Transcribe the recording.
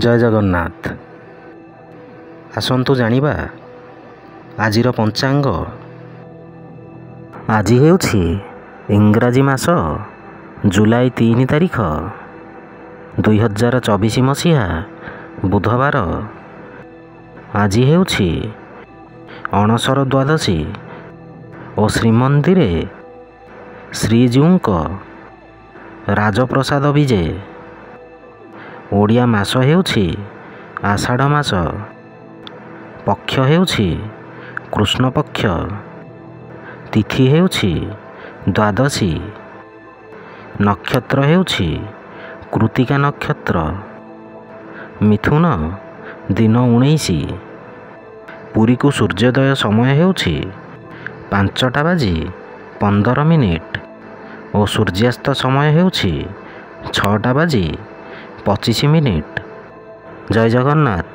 ଜୟ ଜଗନ୍ନାଥ। ଆସନ୍ତୁ ଜାଣିବା ଆଜିର ପଞ୍ଚାଙ୍ଗ। ଆଜି ହେଉଛି ଇଂରାଜୀ ମାସ ଜୁଲାଇ 3 ତାରିଖ 2024 ମସିହା ବୁଧବାର। ଆଜି ହେଉଛି ଅଣସର ଦ୍ୱାଦଶୀ ଓ ଶ୍ରୀମନ୍ଦିରେ ଶ୍ରୀଜୀଉଙ୍କ ରାଜପ୍ରସାଦ ବିଜେ। ଓଡ଼ିଆ ମାସ ହେଉଛି ଆଷାଢ଼ ମାସ। ପକ୍ଷ ହେଉଛି କୃଷ୍ଣପକ୍ଷ। ତିଥି ହେଉଛି ଦ୍ୱାଦଶୀ। ନକ୍ଷତ୍ର ହେଉଛି କୃତ୍ତିକା ନକ୍ଷତ୍ର। ମିଥୁନ ଦିନ 19। ପୁରୀକୁ ସୂର୍ଯ୍ୟୋଦୟ ସମୟ ହେଉଛି 5:15 ଓ ସୂର୍ଯ୍ୟାସ୍ତ ସମୟ ହେଉଛି 6:25। ଜୟ ଜଗନ୍ନାଥ।